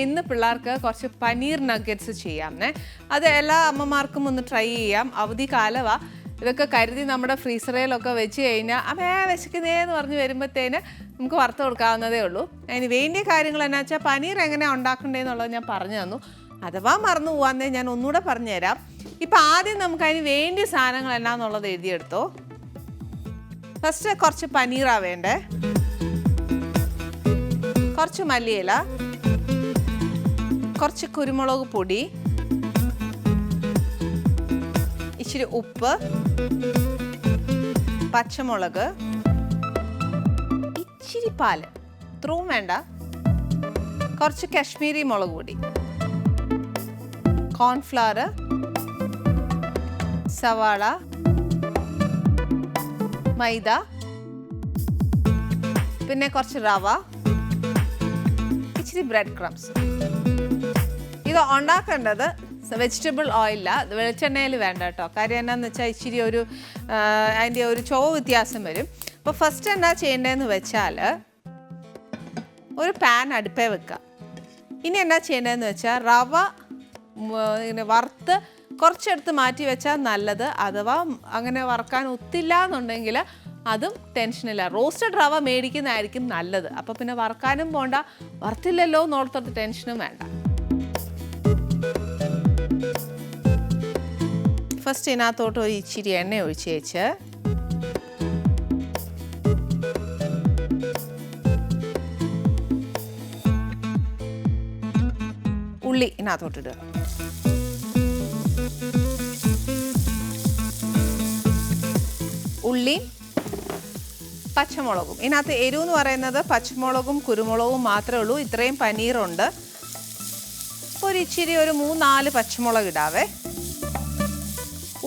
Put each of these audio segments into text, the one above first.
ഇന്ന് പിള്ളേർക്ക് കുറച്ച് പനീർ നഗറ്റ്സ് ചെയ്യാമെന്നേ. അത് എല്ലാ അമ്മമാർക്കും ഒന്ന് ട്രൈ ചെയ്യാം. അവധിക്കാലമാണ്. ഇതൊക്കെ കരുതി നമ്മുടെ ഫ്രീസറിലൊക്കെ വെച്ച് കഴിഞ്ഞാൽ വിശക്കുന്നതെന്ന് പറഞ്ഞ് വരുമ്പോഴത്തേന് നമുക്ക് വറുത്ത് കൊടുക്കാവുന്നതേ ഉള്ളൂ. അതിന് വേണ്ടിയ കാര്യങ്ങൾ എന്നാ വെച്ചാൽ പനീർ എങ്ങനെയാണ് ഉണ്ടാക്കേണ്ടതെന്നുള്ളത് ഞാൻ പറഞ്ഞു തന്നു. അഥവാ മറന്നു പോകാന്നേ ഞാൻ ഒന്നുകൂടെ പറഞ്ഞുതരാം. ഇപ്പം ആദ്യം നമുക്ക് അതിന് വേണ്ടിയ സാധനങ്ങൾ എന്നാന്നുള്ളത് എഴുതിയെടുത്തോ. ഫസ്റ്റ് കുറച്ച് പനീറാണ് വേണ്ടേ, കുറച്ച് മല്ലിയില, കുറച്ച് കുരുമുളക് പൊടി, ഇച്ചിരി ഉപ്പ്, പച്ചമുളക്, ഇച്ചിരി പാല്, ഇത്രയും വേണ്ട, കുറച്ച് കാശ്മീരി മുളക് പൊടി, കോൺഫ്ലവർ, സവാള, മൈദ, പിന്നെ കുറച്ച് റവ, ഇച്ചിരി ബ്രെഡ് ക്രംസ്. ഇത് ഉണ്ടാക്കേണ്ടത് വെജിറ്റബിൾ ഓയിലാണ്, വെളിച്ചെണ്ണയിൽ വേണ്ട കേട്ടോ. കാര്യം എന്നാന്ന് വെച്ചാൽ ഇച്ചിരി അതിൻ്റെ ഒരു ചുവ വ്യത്യാസം വരും. അപ്പോൾ ഫസ്റ്റ് എന്നാ ചെയ്യേണ്ടതെന്ന് വെച്ചാൽ ഒരു പാൻ അടുപ്പേ വെക്കുക. ഇനി എന്നാ ചെയ്യേണ്ടതെന്ന് വെച്ചാൽ റവ ഇങ്ങനെ വറുത്ത് കുറച്ചെടുത്ത് മാറ്റി വെച്ചാൽ നല്ലത്. അഥവാ അങ്ങനെ വറുക്കാൻ ഒത്തില്ല എന്നുണ്ടെങ്കിൽ അതും ടെൻഷനില്ല. റോസ്റ്റഡ് റവ മേടിക്കുന്നതായിരിക്കും നല്ലത്. അപ്പോൾ പിന്നെ വറുക്കാനും പോണ്ട, വറുത്തില്ലല്ലോ എന്നോർത്തിട്ട് ടെൻഷനും വേണ്ട. ഫസ്റ്റ് ഇതിനകത്തോട്ട് ഒരു ഇച്ചിരി എണ്ണ ഒഴിച്ച് വെച്ച് ഉള്ളി ഇതിനകത്തോട്ടിടുക. ഉള്ളിയും പച്ചമുളകും. ഇതിനകത്ത് എരിവ് എന്ന് പറയുന്നത് പച്ചമുളകും കുരുമുളകും മാത്രമേ ഉള്ളൂ. ഇത്രയും പനീറുണ്ട്. ഒരു ഇച്ചിരി ഒരു 3-4 പച്ചമുളക് ഇടാവേ.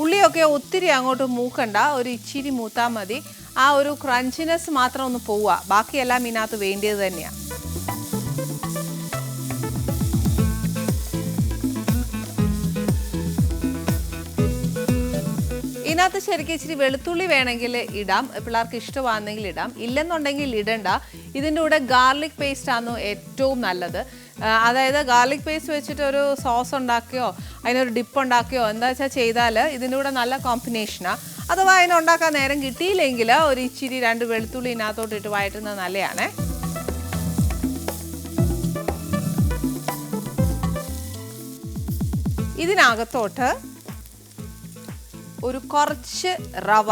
ഉള്ളിയൊക്കെ ഒത്തിരി അങ്ങോട്ട് മൂക്കണ്ട, ഒരു ഇച്ചിരി മൂത്താൽ മതി. ആ ഒരു ക്രഞ്ചിനെസ് മാത്രം ഒന്ന് പോവുക. ബാക്കിയെല്ലാം ഇതിനകത്ത് വേണ്ടിയത് തന്നെയാണ്. ഇതിനകത്ത് ശരിക്കും ഇച്ചിരി വെളുത്തുള്ളി വേണമെങ്കിൽ ഇടാം, പിള്ളേർക്ക് ഇഷ്ടമാണെങ്കിൽ ഇടാം. ഇല്ലെന്നുണ്ടെങ്കിൽ ഇടണ്ട. ഇതിൻ്റെ കൂടെ ഗാർലിക് പേസ്റ്റ് ആണ് ഏറ്റവും നല്ലത്. അതായത് ഗാർലിക് പേസ്റ്റ് വെച്ചിട്ട് ഒരു സോസ് ഉണ്ടാക്കുകയോ അതിനൊരു ഡിപ്പ് ഉണ്ടാക്കുകയോ എന്താ വെച്ചാൽ ചെയ്താൽ ഇതിൻ്റെ കൂടെ നല്ല കോമ്പിനേഷനാണ്. അഥവാ അതിനുണ്ടാക്കാൻ നേരം കിട്ടിയില്ലെങ്കിൽ ഒരു ഇച്ചിരി 2 വെളുത്തുള്ളി ഇതിനകത്തോട്ട് ഇട്ട് വഴറ്റുന്നത് നല്ലതാണേ. ഇതിനകത്തോട്ട് ഒരു കുറച്ച് റവ,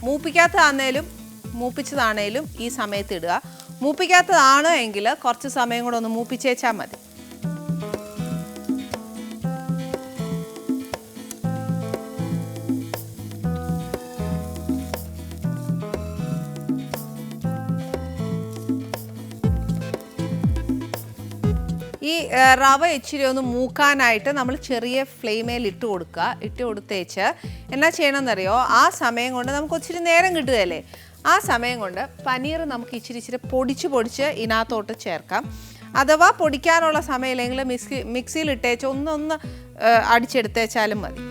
മൂപ്പിക്കാത്തതാണേലും മൂപ്പിച്ചതാണേലും ഈ സമയത്ത് ഇടുക. മൂപ്പിക്കാത്തതാണ് എങ്കിൽ കുറച്ച് സമയം കൂടെ ഒന്ന് മൂപ്പിച്ചേച്ചാൽ മതി. ഈ റവ ഇച്ചിരി ഒന്ന് മൂക്കാനായിട്ട് നമ്മൾ ചെറിയ ഫ്ലെയിമേൽ ഇട്ട് കൊടുക്കുക. ഇട്ട് കൊടുത്തേച്ച് എന്നാ ചെയ്യണമെന്നറിയോ, ആ സമയം കൊണ്ട് നമുക്ക് ഒത്തിരി നേരം കിട്ടുകയല്ലേ. ആ സമയം കൊണ്ട് പനീർ നമുക്ക് ഇച്ചിരി പൊടിച്ച് ഇതിനകത്തോട്ട് ചേർക്കാം. അഥവാ പൊടിക്കാനുള്ള സമയമില്ലെങ്കിൽ മിക്സിയിൽ ഇട്ടേച്ച് ഒന്ന് അടിച്ചെടുത്തേച്ചാലും മതി.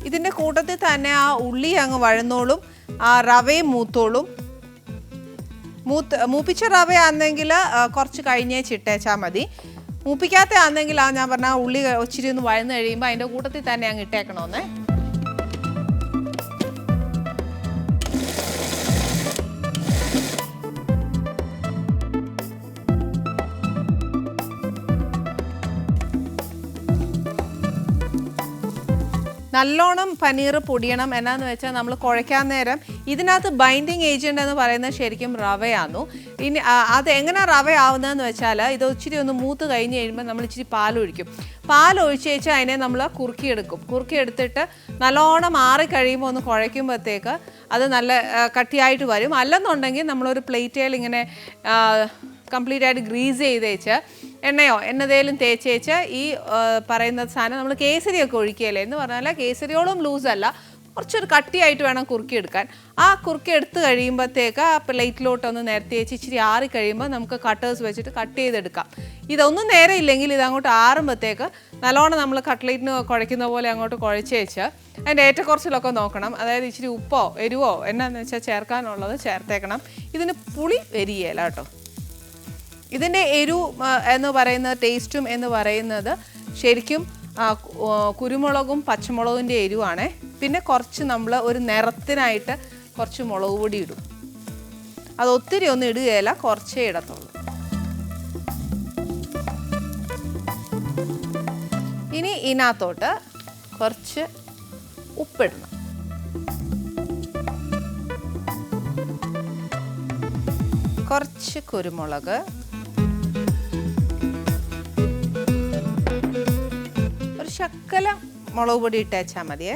ഇതിൻ്റെ കൂട്ടത്തിൽ തന്നെ ആ ഉള്ളി അങ്ങ് വഴന്നോളും, ആ റവയും മൂത്തോളും. മൂപ്പിച്ച റവയാണെങ്കിൽ കുറച്ച് കഴിഞ്ഞേ ചിട്ടേച്ചാൽ മതി. മൂപ്പിക്കാത്ത ആണെങ്കിൽ ഞാൻ പറഞ്ഞ ഉള്ളി ഒച്ചിരി ഒന്ന് വഴന്ന് കഴിയുമ്പോൾ അതിൻ്റെ കൂട്ടത്തിൽ തന്നെ അങ്ങ് ഇട്ടേക്കണമെന്നേ. നല്ലോണം പനീർ പൊടിയണം. എന്നാന്ന് വെച്ചാൽ നമ്മൾ കുഴയ്ക്കാൻ നേരം ഇതിനകത്ത് ബൈൻഡിങ് ഏജൻറ്റ് എന്ന് പറയുന്നത് ശരിക്കും റവയാന്നു. ഇനി അത് എങ്ങനെ റവയാവുന്നതെന്ന് വെച്ചാൽ ഇത് ഇച്ചിരി ഒന്ന് മൂത്ത് കഴിഞ്ഞ് കഴിയുമ്പോൾ നമ്മൾ ഇച്ചിരി പാലൊഴിക്കും. പാലൊഴിച്ച് വെച്ചാൽ അതിനെ നമ്മൾ കുറുക്കിയെടുത്തിട്ട് നല്ലോണം മാറിക്കഴിയുമ്പോൾ ഒന്ന് കുഴയ്ക്കുമ്പോഴത്തേക്ക് അത് നല്ല കട്ടിയായിട്ട് വരും. അല്ലെന്നുണ്ടെങ്കിൽ നമ്മളൊരു പ്ലേറ്റേൽ ഇങ്ങനെ കംപ്ലീറ്റ് ആയിട്ട് ഗ്രീസ് ചെയ്ത് വെച്ച് എണ്ണയോ എന്നതേലും തേച്ചേച്ച് ഈ പറയുന്ന സാധനം നമ്മൾ കേസരിയൊക്കെ ഒഴിക്കുകയല്ലേ എന്ന് പറഞ്ഞാൽ കേസരിയോളം ലൂസല്ല, കുറച്ചൊരു കട്ടിയായിട്ട് വേണം കുറുക്കിയെടുക്കാൻ. ആ കുറുക്കി എടുത്ത് കഴിയുമ്പോഴത്തേക്ക് ആ പ്ലേറ്റിലോട്ടൊന്ന് നിരത്തി വെച്ച് ഇച്ചിരി ആറി കഴിയുമ്പോൾ നമുക്ക് കട്ടേഴ്സ് വെച്ചിട്ട് കട്ട് ചെയ്തെടുക്കാം. ഇതൊന്നും നേരെ ഇല്ലെങ്കിൽ ഇതങ്ങോട്ട് ആറുമ്പോഴത്തേക്ക് നല്ലോണം നമ്മൾ കട്ട്ലേറ്റിന് കുഴയ്ക്കുന്ന പോലെ അങ്ങോട്ട് കുഴച്ച് വെച്ച് അതിൻ്റെ ഏറ്റക്കുറച്ചിലൊക്കെ നോക്കണം. അതായത് ഇച്ചിരി ഉപ്പോ എരിവോ എന്നാന്ന് വെച്ചാൽ ചേർക്കാനുള്ളത് ചേർത്തേക്കണം. ഇതിന് പുളി വരികയില്ല കേട്ടോ. ഇതിൻ്റെ എരിവ് എന്ന് പറയുന്നത് ടേസ്റ്റും എന്ന് പറയുന്നത് ശരിക്കും കുരുമുളകും പച്ചമുളകിൻ്റെ എരിവാണ്. പിന്നെ കുറച്ച് നമ്മൾ ഒരു നിറത്തിനായിട്ട് കുറച്ച് മുളക് പൊടി ഇടും. അത് ഒത്തിരി ഒന്നും ഇടുകയില്ല, കുറച്ചേ ഇടത്തുള്ളൂ. ഇനി ഇതിനകത്തോട്ട് കുറച്ച് ഉപ്പിടണം. കുറച്ച് കുരുമുളക്, ഒരു ശക്കല മുളക് പൊടി ഇട്ടേച്ചാൽ മതിയേ.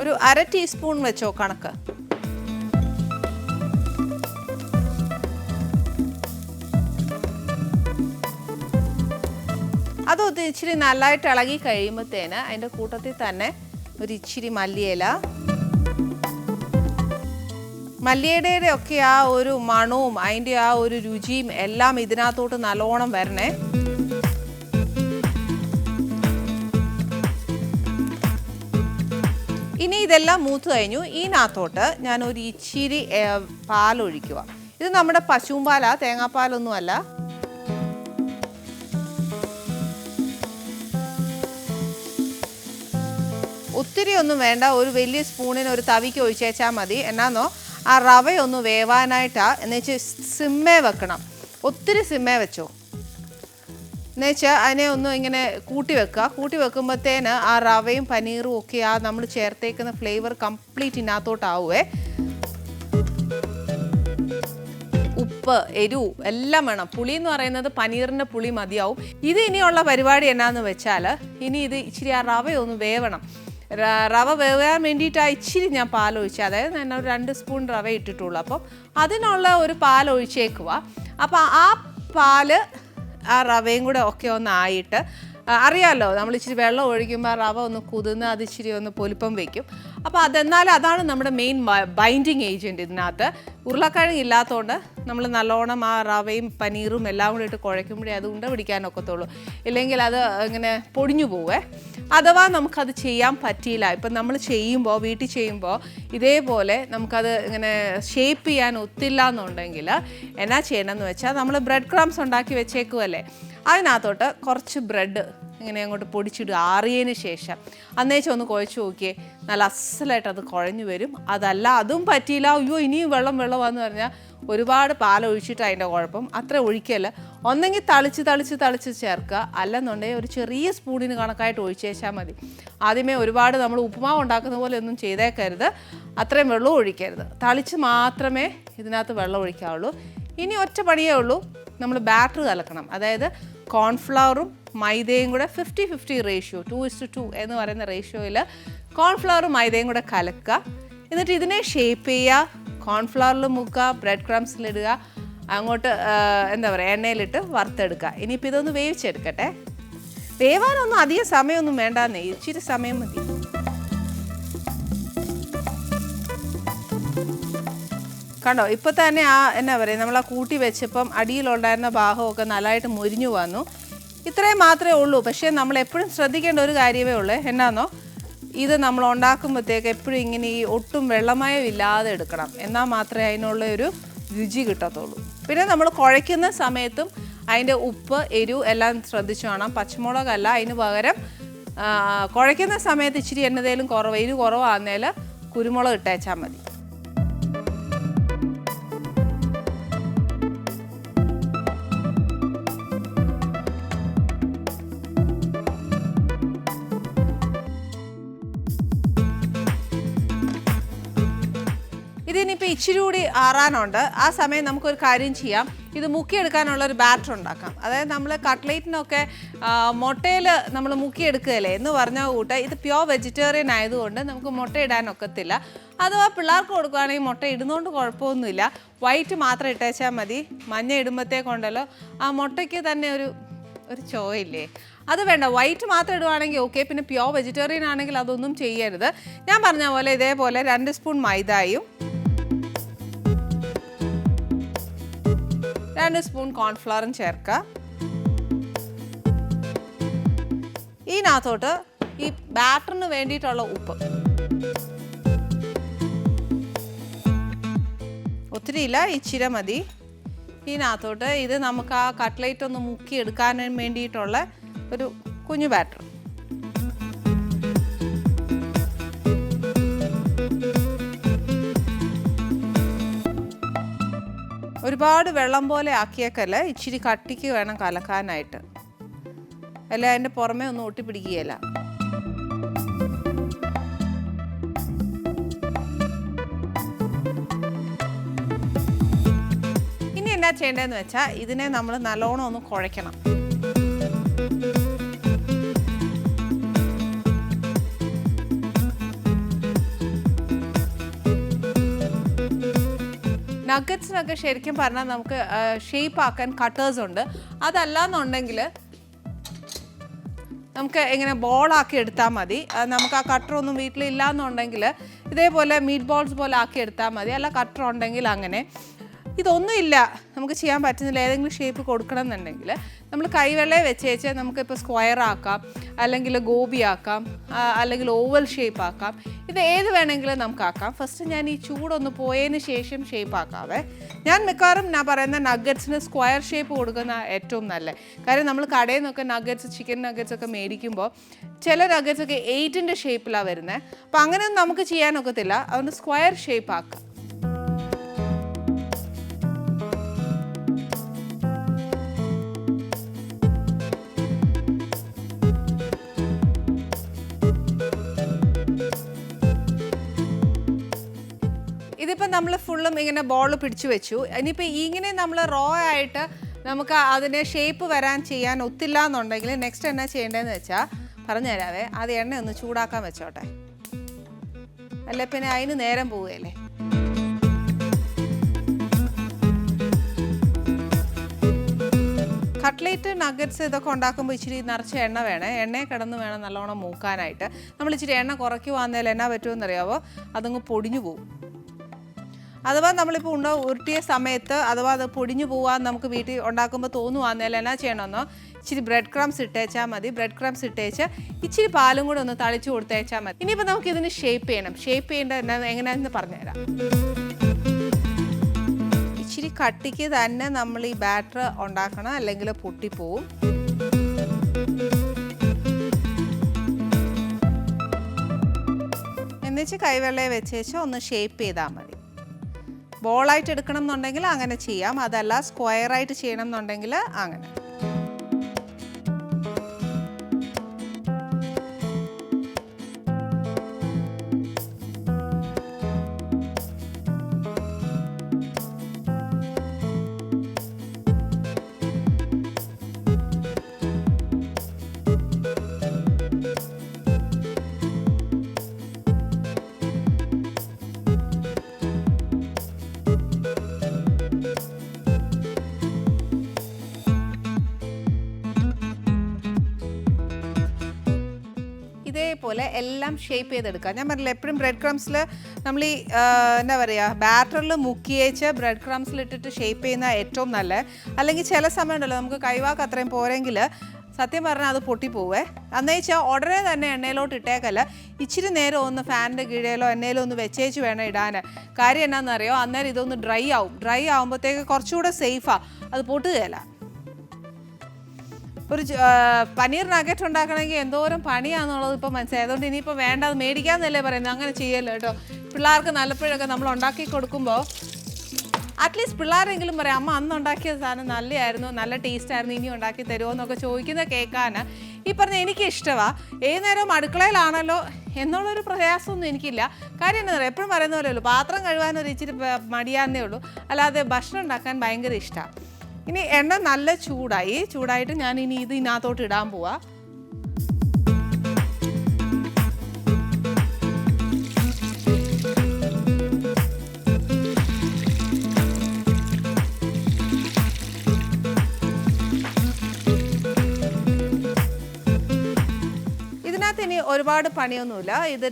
ഒരു 1/2 ടീസ്പൂൺ വെച്ചോ കണക്ക്. അതൊന്ന് ഇച്ചിരി നല്ലതായിട്ട് ഇളകി കഴിയുമ്പോഴത്തേന് അതിൻ്റെ കൂട്ടത്തിൽ തന്നെ ഒരു ഇച്ചിരി മല്ലിയില, മല്ലിയുടെ ഒക്കെ ആ ഒരു മണവും അതിൻ്റെ ആ ഒരു രുചിയും എല്ലാം ഇതിനകത്തോട്ട് നല്ലോണം വരണേ. ഇനി ഇതെല്ലാം മൂത്ത് കഴിഞ്ഞു. ഇതിനകത്തോട്ട് ഞാൻ ഒരു ഇച്ചിരി പാലൊഴിക്കുക. ഇത് നമ്മുടെ പശുവും പാലാ, തേങ്ങാപ്പാലൊന്നും അല്ല. ഒത്തിരി ഒന്നും വേണ്ട, ഒരു വലിയ സ്പൂണിന് ഒരു തവിക്ക് ഒഴിച്ചേച്ചാൽ മതി. എന്നാന്നോ ആ റവയൊന്ന് വേവാനായിട്ടാ. എന്നുവെച്ചാൽ സിമ്മേ വെക്കണം, ഒത്തിരി സിമ്മേ വെച്ചോ. എന്നുവെച്ചാൽ അതിനെ ഒന്നും ഇങ്ങനെ കൂട്ടി വെക്കുക. കൂട്ടി വെക്കുമ്പോഴത്തേന് ആ റവയും പനീറും ഒക്കെ ആ നമ്മൾ ചേർത്തേക്കുന്ന ഫ്ലേവർ കംപ്ലീറ്റ് ഇതിനകത്തോട്ടാവുമേ. ഉപ്പ് എരിവ് എല്ലാം വേണം. പുളി എന്ന് പറയുന്നത് പനീറിൻ്റെ പുളി മതിയാവും. ഇത് ഇനിയുള്ള പരിപാടി എന്നാന്ന് വെച്ചാൽ ഇനി ഇത് ഇച്ചിരി ആ റവയൊന്ന് വേവണം. റവ വേവാൻ വേണ്ടിയിട്ട് ഇച്ചിരി ഞാൻ പാലൊഴിച്ച്, അതായത് ഞാൻ ഒരു 2 സ്പൂൺ റവ ഇട്ടിട്ടുള്ളൂ. അപ്പം അതിനുള്ള ഒരു പാലൊഴിച്ചേക്കുക. അപ്പോൾ ആ പാല് ആ റവയും കൂടെ ഒക്കെ ഒന്നായിട്ട് അറിയാമല്ലോ, നമ്മൾ ഇച്ചിരി വെള്ളം ഒഴിക്കുമ്പോൾ ആ റവ ഒന്ന് കുതിർന്ന് അത് ഇച്ചിരി ഒന്ന് പൊലിപ്പം വയ്ക്കും. അപ്പോൾ അതാണ് നമ്മുടെ മെയിൻ ബൈൻഡിങ് ഏജൻറ്റ്. ഇതിനകത്ത് ഉരുളക്കിഴങ്ങ് ഇല്ലാത്തതുകൊണ്ട് നമ്മൾ നല്ലോണം ആ റവയും പനീറും എല്ലാം കൂടി ഇട്ട് കുഴയ്ക്കുമ്പോഴേ അത് ഉണ്ട പിടിക്കാനൊക്കത്തുള്ളൂ, ഇല്ലെങ്കിൽ അത് ഇങ്ങനെ പൊടിഞ്ഞു പോവേ. അഥവാ നമുക്കത് ചെയ്യാൻ പറ്റിയില്ല, ഇപ്പം നമ്മൾ ചെയ്യുമ്പോൾ വീട്ടിൽ ചെയ്യുമ്പോൾ ഇതേപോലെ നമുക്കത് ഇങ്ങനെ ഷേപ്പ് ചെയ്യാൻ ഒത്തില്ല എന്നുണ്ടെങ്കിൽ എന്നാ ചെയ്യണമെന്ന് വെച്ചാൽ നമ്മൾ ബ്രെഡ് ക്രംസ് ഉണ്ടാക്കി വെച്ചേക്കുമല്ലേ, അതിനകത്തോട്ട് കുറച്ച് ബ്രെഡ് ഇങ്ങനെ അങ്ങോട്ട് പൊടിച്ചിടുക. ആറിയതിന് ശേഷം അന്നേച്ചം ഒന്ന് കുഴച്ച് നോക്കിയേ, നല്ല അസലായിട്ട് അത് കുഴഞ്ഞു വരും. അതല്ല അതും പറ്റിയില്ല, അയ്യോ ഇനിയും വെള്ളമാണെന്ന് പറഞ്ഞാൽ ഒരുപാട് പാലൊഴിച്ചിട്ട് അതിൻ്റെ കുഴപ്പം. അത്ര ഒഴിക്കല്ല, ഒന്നെങ്കിൽ തളിച്ച് ചേർക്കുക, അല്ലെന്നുണ്ടെങ്കിൽ ഒരു ചെറിയ സ്പൂണിന് കണക്കായിട്ട് ഒഴിച്ചേച്ചാൽ മതി. ആദ്യമേ ഒരുപാട് നമ്മൾ ഉപ്പുമാവ് ഉണ്ടാക്കുന്ന പോലെ ഒന്നും ചെയ്തേക്കരുത്, അത്രയും വെള്ളം ഒഴിക്കരുത്. തളിച്ച് മാത്രമേ ഇതിനകത്ത് വെള്ളം ഒഴിക്കാവുള്ളൂ. ഇനി ഒറ്റ പണിയേ ഉള്ളൂ, നമ്മൾ ബാറ്റർ കലക്കണം. അതായത് കോൺഫ്ലവറും മൈദയും കൂടെ 50-50 റേഷ്യോ, 2:2 എന്ന് പറയുന്ന റേഷ്യോയിൽ കോൺഫ്ലവറും മൈദയും കൂടെ കലക്കുക. എന്നിട്ട് ഇതിനെ ഷേപ്പ് ചെയ്യുക, കോൺഫ്ലവറിൽ മുക്കുക, ബ്രെഡ് ക്രംസിലിടുക, അങ്ങോട്ട് എന്താ പറയുക എണ്ണയിലിട്ട് വറുത്തെടുക്കുക. ഇനിയിപ്പോൾ ഇതൊന്ന് വേവിച്ചെടുക്കട്ടെ. വേവാനൊന്നും അധികം സമയമൊന്നും വേണ്ടാന്നേ, ഇച്ചിരി സമയം മതി. കണ്ടോ, ഇപ്പോൾ തന്നെ ആ എന്നാ പറയുക നമ്മൾ ആ കൂട്ടി വെച്ചപ്പം അടിയിലുണ്ടായിരുന്ന ഭാഗമൊക്കെ നല്ലതായിട്ട് മുരിഞ്ഞു വന്നു. ഇത്രയും മാത്രമേ ഉള്ളൂ. പക്ഷേ നമ്മൾ എപ്പോഴും ശ്രദ്ധിക്കേണ്ട ഒരു കാര്യമേ ഉള്ളൂ, എന്നാന്നോ ഇത് നമ്മൾ ഉണ്ടാക്കുമ്പോഴത്തേക്ക് എപ്പോഴും ഇങ്ങനെ ഈ ഒട്ടും വെള്ളമയം ഇല്ലാതെ എടുക്കണം, എന്നാൽ മാത്രമേ അതിനുള്ള ഒരു രുചി കിട്ടത്തുള്ളൂ. പിന്നെ നമ്മൾ കുഴയ്ക്കുന്ന സമയത്തും അതിൻ്റെ ഉപ്പ് എരിവ് എല്ലാം ശ്രദ്ധിച്ചു വേണം. പച്ചമുളകല്ല, അതിന് പകരം കുഴയ്ക്കുന്ന സമയത്ത് ഇച്ചിരി എന്നതേലും എരിവ് കുറവാന്നേൽ കുരുമുളക് ഇട്ടേച്ചാൽ മതി. ഇതിനിപ്പോൾ ഇച്ചിരി കൂടി ആറാനുണ്ട്. ആ സമയം നമുക്കൊരു കാര്യം ചെയ്യാം, ഇത് മുക്കിയെടുക്കാനുള്ളൊരു ബാറ്റർ ഉണ്ടാക്കാം. അതായത് നമ്മൾ കട്ട്ലേറ്റിനൊക്കെ മുട്ടയിൽ നമ്മൾ മുക്കിയെടുക്കുകയല്ലേ എന്ന് പറഞ്ഞ കൂട്ട് ഇത് പ്യോർ വെജിറ്റേറിയൻ ആയതുകൊണ്ട് നമുക്ക് മുട്ട ഇടാനൊക്കത്തില്ല. അഥവാ പിള്ളേർക്ക് കൊടുക്കുകയാണെങ്കിൽ മുട്ട ഇടുന്നതുകൊണ്ട് കുഴപ്പമൊന്നുമില്ല, വൈറ്റ് മാത്രം ഇട്ടേച്ചാൽ മതി. മഞ്ഞ ഇടുമ്പോഴത്തേക്കുണ്ടല്ലോ ആ മുട്ടയ്ക്ക് തന്നെ ഒരു ചോയില്ലേ, അത് വേണ്ട. വൈറ്റ് മാത്രം ഇടുവാണെങ്കിൽ ഓക്കെ. പിന്നെ പ്യോർ വെജിറ്റേറിയൻ ആണെങ്കിൽ അതൊന്നും ചെയ്യരുത്. ഞാൻ പറഞ്ഞ പോലെ ഇതേപോലെ 2 സ്പൂൺ മൈദയും 2 സ്പൂൺ കോൺഫ്ലവറും ചേർക്കുക. ഇതിനകത്തോട്ട് ഈ ബാറ്ററിന് വേണ്ടിയിട്ടുള്ള ഉപ്പ്, ഒത്തിരി ഇല്ല, ഇച്ചിരി മതി. ഇതിനകത്തോട്ട് ഇത് നമുക്ക് ആ കട്ട്ലേറ്റ് ഒന്ന് മുക്കി എടുക്കാൻ വേണ്ടിയിട്ടുള്ള ഒരു കുഞ്ഞു ബാറ്റർ. ഒരുപാട് വെള്ളം പോലെ ആക്കിയേക്കല്ല, ഇച്ചിരി കട്ടിക്ക് വേണം കലക്കാനായിട്ട്, അല്ല അതിൻ്റെ പുറമേ ഒന്നും ഒട്ടിപ്പിടിക്കുകയില്ല. ഇനി എന്നാ ചെയ്യേണ്ടതെന്ന് വെച്ചാൽ ഇതിനെ നമ്മൾ നല്ലോണം ഒന്ന് കുഴയ്ക്കണം. നഗറ്റ്സിനൊക്കെ ശരിക്കും പറഞ്ഞാൽ നമുക്ക് ഷേപ്പ് ആക്കാൻ കട്ടേഴ്സ് ഉണ്ട്. അതല്ലാന്നുണ്ടെങ്കിൽ നമുക്ക് എങ്ങനെ ബോളാക്കി എടുത്താൽ മതി. നമുക്ക് ആ കട്ടറൊന്നും വീട്ടിലില്ലാന്നുണ്ടെങ്കിൽ ഇതേപോലെ മീറ്റ് ബോൾസ് പോലെ ആക്കി എടുത്താൽ മതി. അല്ല കട്ടർ ഉണ്ടെങ്കിൽ അങ്ങനെ. ഇതൊന്നുമില്ല, നമുക്ക് ചെയ്യാൻ പറ്റുന്നില്ല, ഏതെങ്കിലും ഷേപ്പ് കൊടുക്കണം എന്നുണ്ടെങ്കിൽ നമ്മൾ കൈവെള്ളയെ വെച്ചേച്ച് നമുക്കിപ്പോൾ സ്ക്വയർ ആക്കാം, അല്ലെങ്കിൽ ഗോബി ആക്കാം, അല്ലെങ്കിൽ ഓവൽ ഷേപ്പ് ആക്കാം. ഇത് ഏത് വേണമെങ്കിലും നമുക്ക് ആക്കാം. ഫസ്റ്റ് ഞാൻ ഈ ചൂടൊന്ന് പോയതിന് ശേഷം ഷേപ്പ് ആക്കാവേ. ഞാൻ മിക്കവാറും ഞാൻ പറയുന്ന നഗറ്റ്സിന് സ്ക്വയർ ഷേപ്പ് കൊടുക്കുന്ന ഏറ്റവും നല്ലത്. കാര്യം നമ്മൾ കടയിൽ നിന്നൊക്കെ നഗറ്റ്സ്, ചിക്കൻ നഗറ്റ്സ് ഒക്കെ മേടിക്കുമ്പോൾ ചില നഗറ്റ്സ് ഒക്കെ 8-ൻ്റെ ഷേപ്പിലാണ് വരുന്നത്. അപ്പോൾ അങ്ങനെയൊന്നും നമുക്ക് ചെയ്യാനൊക്കത്തില്ല. അതുകൊണ്ട് സ്ക്വയർ ഷേപ്പ് ആക്കാം. ഇതിപ്പോൾ നമ്മൾ ഫുള്ളും ഇങ്ങനെ ബോൾ പിടിച്ചു വെച്ചു. ഇനിയിപ്പോൾ ഇങ്ങനെ നമ്മൾ റോ ആയിട്ട് നമുക്ക് അതിനെ ഷേപ്പ് വരാൻ ചെയ്യാൻ ഒത്തില്ല എന്നുണ്ടെങ്കിൽ നെക്സ്റ്റ് എന്നാ ചെയ്യേണ്ടതെന്ന് വെച്ചാൽ പറഞ്ഞുതരാവേ. അത് എണ്ണ ഒന്ന് ചൂടാക്കാൻ വെച്ചോട്ടെ, അല്ലെ പിന്നെ അതിന് നേരം പോവുകയല്ലേ. കട്ട്ലേറ്റ്, നഗറ്റ്സ് ഇതൊക്കെ ഉണ്ടാക്കുമ്പോൾ ഇച്ചിരി നിറച്ച് എണ്ണ വേണേ. എണ്ണയെ കിടന്ന് വേണം നല്ലോണം മൂക്കാനായിട്ട്. നമ്മൾ ഇച്ചിരി എണ്ണ കുറയ്ക്കുവാന്നേൽ എന്നാ പറ്റുമെന്നറിയാവോ, അതങ്ങ് പൊടിഞ്ഞു പോകും. അഥവാ നമ്മളിപ്പോൾ ഉരുട്ടിയ സമയത്ത് അഥവാ അത് പൊടിഞ്ഞു പോകാൻ നമുക്ക് വീട്ടിൽ ഉണ്ടാക്കുമ്പോൾ തോന്നുവാന്നേൽ എന്നാ ചെയ്യണമെന്നോ, ഇച്ചിരി ബ്രെഡ് ക്രംസ് ഇട്ടേച്ചാൽ മതി. ബ്രെഡ് ക്രംസ് ഇട്ടേച്ച് ഇച്ചിരി പാലും കൂടെ ഒന്ന് തളിച്ച് കൊടുത്തേച്ചാൽ മതി. ഇനിയിപ്പോൾ നമുക്ക് ഇതിന് ഷേപ്പ് ചെയ്യണം. ഷേപ്പ് ചെയ്യേണ്ടത് എങ്ങനെയാണെന്ന് പറഞ്ഞുതരാം. ഇച്ചിരി കട്ടിക്ക് തന്നെ നമ്മൾ ഈ ബാറ്റർ ഉണ്ടാക്കണം, അല്ലെങ്കിൽ പൊട്ടിപ്പോവും. എന്നുവെച്ച് കൈവെള്ളയെ വെച്ചേച്ച് ഒന്ന് ഷേപ്പ് ചെയ്താൽ മതി. ബോളായിട്ട് എടുക്കണം എന്നുണ്ടെങ്കിൽ അങ്ങനെ ചെയ്യാം, അതല്ല സ്ക്വയറായിട്ട് ചെയ്യണം എന്നുണ്ടെങ്കിൽ അങ്ങനെ. ഇതേപോലെ എല്ലാം ഷേപ്പ് ചെയ്തെടുക്കാം. ഞാൻ പറഞ്ഞില്ല എപ്പോഴും ബ്രെഡ് ക്രംസിൽ നമ്മൾ ഈ എന്താ പറയുക ബാറ്ററിൽ മുക്കിയേച്ച് ബ്രെഡ് ക്രംസിൽ ഇട്ടിട്ട് ഷേപ്പ് ചെയ്യുന്ന ഏറ്റവും നല്ലത്. അല്ലെങ്കിൽ ചില സമയം ഉണ്ടല്ലോ നമുക്ക് കൈവാക്ക് അത്രയും പോരെങ്കിൽ സത്യം പറഞ്ഞാൽ അത് പൊട്ടിപ്പോവേ. അന്നേച്ചാൽ ഉടനെ തന്നെ എണ്ണയിലോട്ട് ഇട്ടേക്കല്ല, ഇച്ചിരി നേരം ഒന്ന് ഫാനിൻ്റെ കീഴയിലോ എണ്ണയിലോ ഒന്ന് വെച്ചേച്ച് വേണം ഇടാൻ. കാര്യം എന്നാണെന്നറിയോ, അന്നേരം ഇതൊന്ന് ഡ്രൈ ആവും. ഡ്രൈ ആകുമ്പോഴത്തേക്ക് കുറച്ചുകൂടെ സേഫാണ്, അത് പൊട്ടുകയില്ല. ഒരു പനീർ നഗറ്റ് ഉണ്ടാക്കണമെങ്കിൽ എന്തോരം പണിയാണെന്നുള്ളത് ഇപ്പോൾ മനസ്സിലായി. അതുകൊണ്ട് ഇനിയിപ്പോൾ വേണ്ട, അത് മേടിക്കാമെന്നല്ലേ പറയുന്നത്. അങ്ങനെ ചെയ്യല്ലോ കേട്ടോ. പിള്ളേർക്ക് നല്ലപ്പോഴൊക്കെ നമ്മൾ ഉണ്ടാക്കി കൊടുക്കുമ്പോൾ അറ്റ്ലീസ്റ്റ് പിള്ളേരെങ്കിലും പറയാം, അമ്മ അന്ന് ഉണ്ടാക്കിയ സാധനം നല്ലതായിരുന്നു, നല്ല ടേസ്റ്റ് ആയിരുന്നു, ഇനി ഉണ്ടാക്കി തരുമോ എന്നൊക്കെ ചോദിക്കുന്ന കേൾക്കാൻ ഈ പറഞ്ഞ എനിക്ക് ഇഷ്ടമാണ്. ഏത് നേരവും അടുക്കളയിലാണല്ലോ എന്നുള്ളൊരു പ്രയാസമൊന്നും എനിക്കില്ല. കാര്യം എന്താ പറയുക, എപ്പോഴും പറയുന്ന പോലെ ഉള്ളൂ, പാത്രം കഴുകാനൊരു ഇച്ചിരി മടിയാന്നേ ഉള്ളൂ, അല്ലാതെ ഭക്ഷണം ഉണ്ടാക്കാൻ ഭയങ്കര ഇഷ്ടമാണ്. ഇനി എണ്ണ നല്ല ചൂടായിട്ട് ഞാൻ ഇനി ഇതിനകത്തോട്ട് ഇടാൻ പോവാ. ഒരുപാട് പണിയൊന്നുമില്ല. ഇത്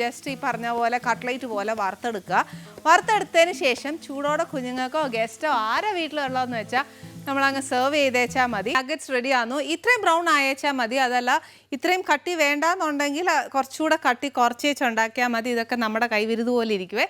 ജസ്റ്റ് ഈ പറഞ്ഞ പോലെ കട്ട്ലേറ്റ് പോലെ വറുത്തെടുക്കുക. വറുത്തെടുത്തതിന് ശേഷം ചൂടോടെ കുഞ്ഞുങ്ങൾക്കോ ഗസ്റ്റോ ആരെ വീട്ടിലുള്ളതെന്ന് വെച്ചാൽ നമ്മളങ്ങ് സെർവ് ചെയ്തേച്ചാൽ മതി. നഗറ്റ്സ് റെഡി ആകുന്നു. ഇത്രയും ബ്രൗൺ ആയേച്ചാൽ മതി. അതല്ല ഇത്രയും കട്ടി വേണ്ടാന്നുണ്ടെങ്കിൽ കുറച്ചുകൂടെ കട്ടി കുറച്ചേച്ച് ഉണ്ടാക്കിയാൽ മതി. ഇതൊക്കെ നമ്മുടെ കൈവിരുത് പോലെ ഇരിക്കുവേ.